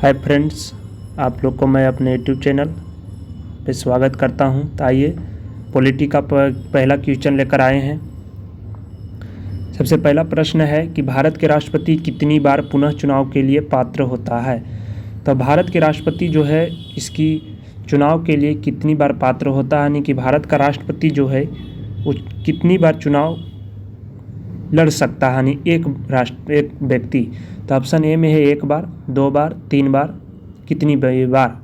Hi friends, आप लोग को मैं अपने यूट्यूब चैनल पे स्वागत करता हूं। तो आइए पॉलिटी का पहला क्वेश्चन लेकर आए हैं। सबसे पहला प्रश्न है कि भारत के राष्ट्रपति कितनी बार पुनः चुनाव के लिए पात्र होता है। तो भारत के राष्ट्रपति जो है इसकी चुनाव के लिए कितनी बार पात्र होता है, यानी कि भारत का राष्ट्रपति जो है वो कितनी बार चुनाव लड़ सकता है, यानी एक व्यक्ति। तो ऑप्शन ए में है 1 बार, 2 बार, 3 बार, कितनी बार,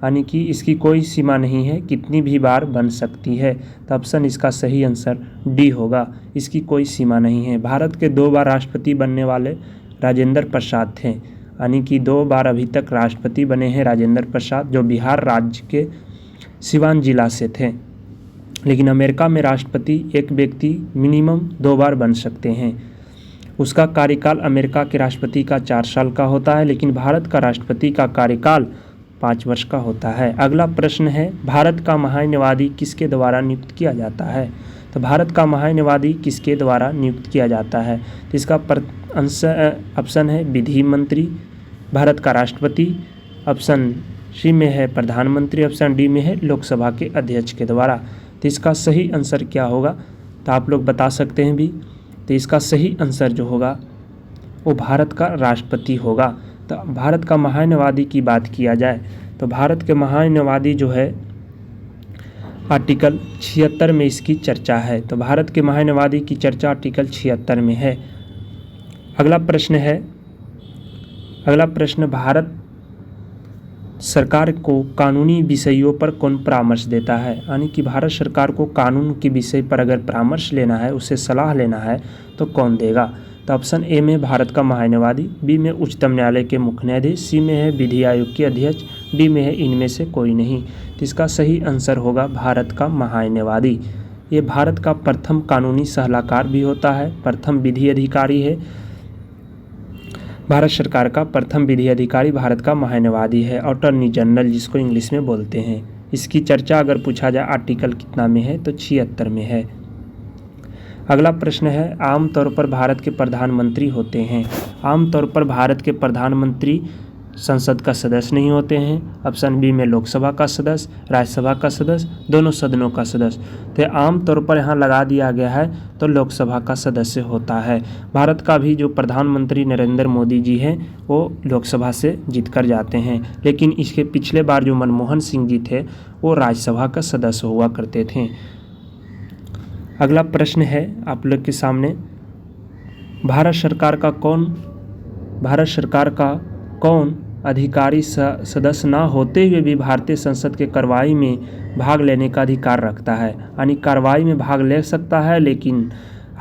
यानी कि इसकी कोई सीमा नहीं है, कितनी भी बार बन सकती है। तो ऑप्शन इसका सही आंसर डी होगा, इसकी कोई सीमा नहीं है। भारत के 2 बार राष्ट्रपति बनने वाले राजेंद्र प्रसाद थे, यानी कि 2 बार अभी तक राष्ट्रपति बने हैं राजेंद्र प्रसाद, जो बिहार राज्य के सिवान जिला से थे। लेकिन अमेरिका में राष्ट्रपति एक व्यक्ति मिनिमम 2 बार बन सकते हैं। उसका कार्यकाल अमेरिका के राष्ट्रपति का 4 साल का होता है, लेकिन भारत का राष्ट्रपति का कार्यकाल 5 वर्ष का होता है। अगला प्रश्न है, भारत का महान्यायवादी किसके द्वारा नियुक्त किया जाता है। तो भारत का महान्यायवादी किसके द्वारा नियुक्त किया जाता है। तो इसका ऑप्शन है विधि मंत्री, भारत का राष्ट्रपति, ऑप्शन सी में है प्रधानमंत्री, ऑप्शन डी में है लोकसभा के अध्यक्ष के द्वारा। तो इसका सही आंसर क्या होगा, तो आप लोग बता सकते हैं भी। तो इसका सही आंसर जो होगा वो भारत का राष्ट्रपति होगा। तो भारत का महान्यायवादी की बात किया जाए तो भारत के महान्यायवादी जो है आर्टिकल 76 में इसकी चर्चा है। तो भारत के महान्यायवादी की चर्चा आर्टिकल 76 में है। अगला प्रश्न, भारत सरकार को कानूनी विषयों पर कौन परामर्श देता है, यानी कि भारत सरकार को कानून के विषय पर अगर परामर्श लेना है, उससे सलाह लेना है तो कौन देगा। तो ऑप्शन ए में भारत का महान्यायवादी, बी में उच्चतम न्यायालय के मुख्य न्यायाधीश, सी में है विधि आयोग के अध्यक्ष, डी में है इनमें से कोई नहीं। तो इसका सही आंसर होगा भारत का महान्यायवादी। ये भारत का प्रथम कानूनी सलाहकार भी होता है, प्रथम विधि अधिकारी है। भारत सरकार का प्रथम विधि अधिकारी भारत का महान्यायवादी है, अटॉर्नी जनरल जिसको इंग्लिश में बोलते हैं। इसकी चर्चा अगर पूछा जाए आर्टिकल कितना में है तो 76 में है। अगला प्रश्न है, आमतौर पर भारत के प्रधानमंत्री होते हैं। आमतौर पर भारत के प्रधानमंत्री संसद का सदस्य नहीं होते हैं। ऑप्शन बी में लोकसभा का सदस्य, राज्यसभा का सदस्य, दोनों सदनों का सदस्य। तो आमतौर पर यहाँ लगा दिया गया है तो लोकसभा का सदस्य होता है। भारत का भी जो प्रधानमंत्री नरेंद्र मोदी जी हैं वो लोकसभा से जीत कर जाते हैं, लेकिन इसके पिछले बार जो मनमोहन सिंह जी थे वो राज्यसभा का सदस्य हुआ करते थे। अगला प्रश्न है आप लोग के सामने, भारत सरकार का कौन अधिकारी सदस्य ना होते हुए भी भारतीय संसद के कार्रवाई में भाग लेने का अधिकार रखता है, यानी कार्रवाई में भाग ले सकता है, लेकिन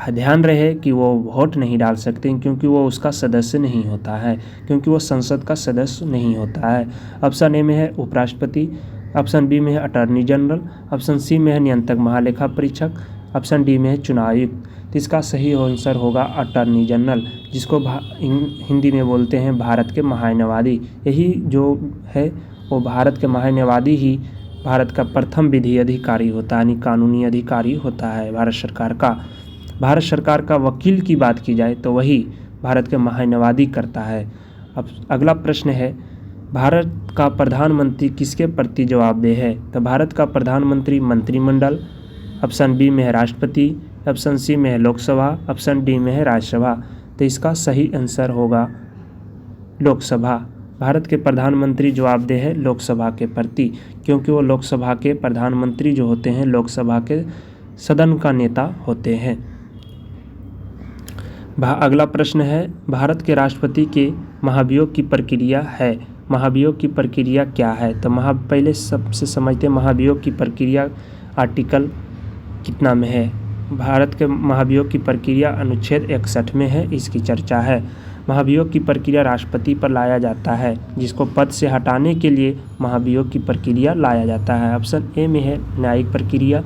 ध्यान रहे कि वो वोट नहीं डाल सकते क्योंकि वो उसका सदस्य नहीं होता है, क्योंकि वो संसद का सदस्य नहीं होता है। ऑप्शन ए में है उपराष्ट्रपति, ऑप्शन बी में है अटॉर्नी जनरल, ऑप्शन सी में है नियंत्रक महालेखा परीक्षक, ऑप्शन डी में है चुनाव आयुक्त। तो इसका सही आंसर होगा अटॉर्नी जनरल, जिसको हिंदी में बोलते हैं भारत के महान्यायवादी। यही जो है वो भारत के महान्यायवादी ही भारत का प्रथम विधि अधिकारी होता है, यानी कानूनी अधिकारी होता है भारत सरकार का। भारत सरकार का वकील की बात की जाए तो वही भारत के महान्यायवादी करता है। अब अगला प्रश्न है, भारत का प्रधानमंत्री किसके प्रति जवाबदेह है। तो भारत का प्रधानमंत्री मंत्रिमंडल, ऑप्शन बी में है राष्ट्रपति, ऑप्शन सी में है लोकसभा, ऑप्शन डी में है राज्यसभा। तो इसका सही आंसर होगा लोकसभा। भारत के प्रधानमंत्री जवाबदेह है लोकसभा के प्रति, क्योंकि वो लोकसभा के प्रधानमंत्री जो होते हैं लोकसभा के सदन का नेता होते हैं। अगला प्रश्न है, भारत के राष्ट्रपति के महाभियोग की प्रक्रिया है। महाभियोग की प्रक्रिया क्या है। तो पहले सबसे समझते हैं महाभियोग की प्रक्रिया आर्टिकल कितना में है। भारत के महाभियोग की प्रक्रिया अनुच्छेद 61 में है, इसकी चर्चा है। महाभियोग की प्रक्रिया राष्ट्रपति पर लाया जाता है, जिसको पद से हटाने के लिए महाभियोग की प्रक्रिया लाया जाता है। ऑप्शन ए में है न्यायिक प्रक्रिया,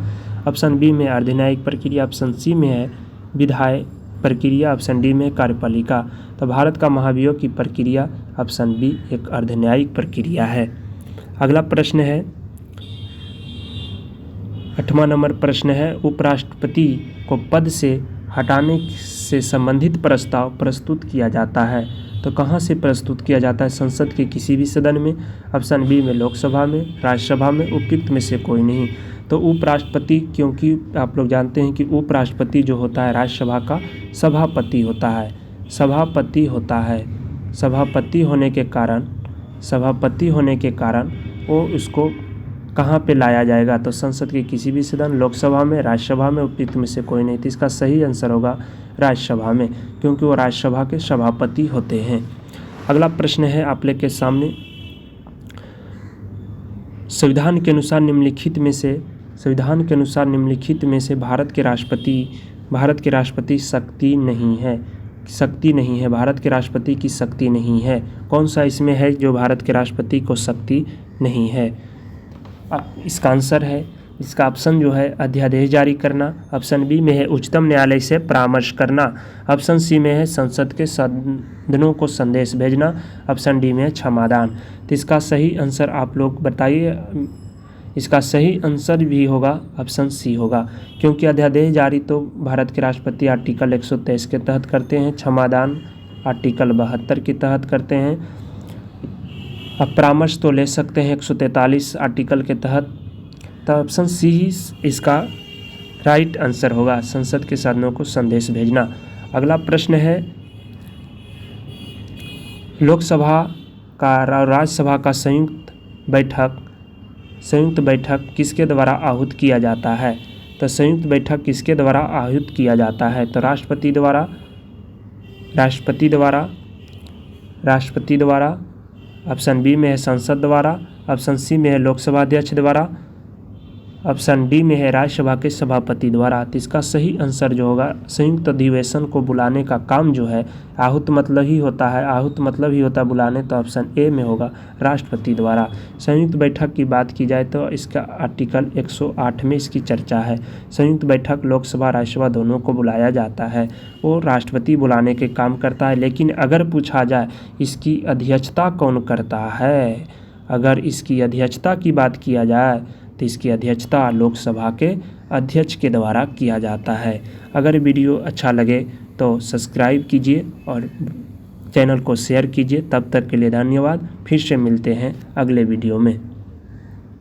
ऑप्शन बी में अर्धन्यायिक प्रक्रिया, ऑप्शन सी में है विधायी प्रक्रिया, ऑप्शन डी में कार्यपालिका। तो भारत का महाभियोग की प्रक्रिया ऑप्शन बी एक अर्धन्यायिक प्रक्रिया है। अगला प्रश्न है 8वां नंबर प्रश्न है, उपराष्ट्रपति को पद से हटाने से संबंधित प्रस्ताव प्रस्तुत किया जाता है। तो कहाँ से प्रस्तुत किया जाता है? संसद के किसी भी सदन में। ऑप्शन बी में लोकसभा में, राज्यसभा में, उपयुक्त में से कोई नहीं। तो उपराष्ट्रपति, क्योंकि आप लोग जानते हैं कि उपराष्ट्रपति जो होता है राज्यसभा का सभापति होता है, सभापति होता है। सभापति होने के कारण वो उसको कहाँ पे लाया जाएगा? तो संसद के किसी भी सदन, लोकसभा में, राज्यसभा में, उपयुक्त में से कोई नहीं। तो इसका सही आंसर होगा राज्यसभा में, क्योंकि वो राज्यसभा के सभापति होते हैं। अगला प्रश्न है आप लोग के सामने, संविधान के अनुसार निम्नलिखित में से भारत के राष्ट्रपति शक्ति नहीं है। भारत के राष्ट्रपति की शक्ति नहीं है। कौन सा इसमें है जो भारत के राष्ट्रपति को शक्ति नहीं है? इसका आंसर है, इसका ऑप्शन जो है अध्यादेश जारी करना। ऑप्शन बी में है उच्चतम न्यायालय से परामर्श करना। ऑप्शन सी में है संसद के सदनों को संदेश भेजना। ऑप्शन डी में है क्षमादान। तो इसका सही आंसर आप लोग बताइए। इसका सही आंसर भी होगा ऑप्शन सी होगा, क्योंकि अध्यादेश जारी तो भारत के राष्ट्रपति आर्टिकल 123 के तहत करते हैं, क्षमादान आर्टिकल 72 के तहत करते हैं। अब परामर्श तो ले सकते हैं 143 आर्टिकल के तहत। तो ऑप्शन सी ही इसका राइट आंसर होगा, संसद के सदनों को संदेश भेजना। अगला प्रश्न है, लोकसभा का और राज्यसभा का संयुक्त बैठक किसके द्वारा आहूत किया जाता है? तो संयुक्त बैठक किसके द्वारा आहूत किया जाता है? तो राष्ट्रपति द्वारा। ऑप्शन बी में है संसद द्वारा। ऑप्शन सी में है लोकसभा अध्यक्ष द्वारा। ऑप्शन डी में है राज्यसभा के सभापति द्वारा। तो इसका सही आंसर जो होगा, संयुक्त अधिवेशन को बुलाने का काम जो है आहूत मतलब ही होता है बुलाने। तो ऑप्शन ए में होगा राष्ट्रपति द्वारा। संयुक्त बैठक की बात की जाए तो इसका आर्टिकल 108 में इसकी चर्चा है। संयुक्त बैठक लोकसभा राज्यसभा दोनों को बुलाया जाता है, वो राष्ट्रपति बुलाने के काम करता है। लेकिन अगर पूछा जाए इसकी अध्यक्षता कौन करता है, अगर इसकी अध्यक्षता की बात किया जाए तो इसकी अध्यक्षता लोकसभा के अध्यक्ष के द्वारा किया जाता है। अगर वीडियो अच्छा लगे तो सब्सक्राइब कीजिए और चैनल को शेयर कीजिए। तब तक के लिए धन्यवाद। फिर से मिलते हैं अगले वीडियो में।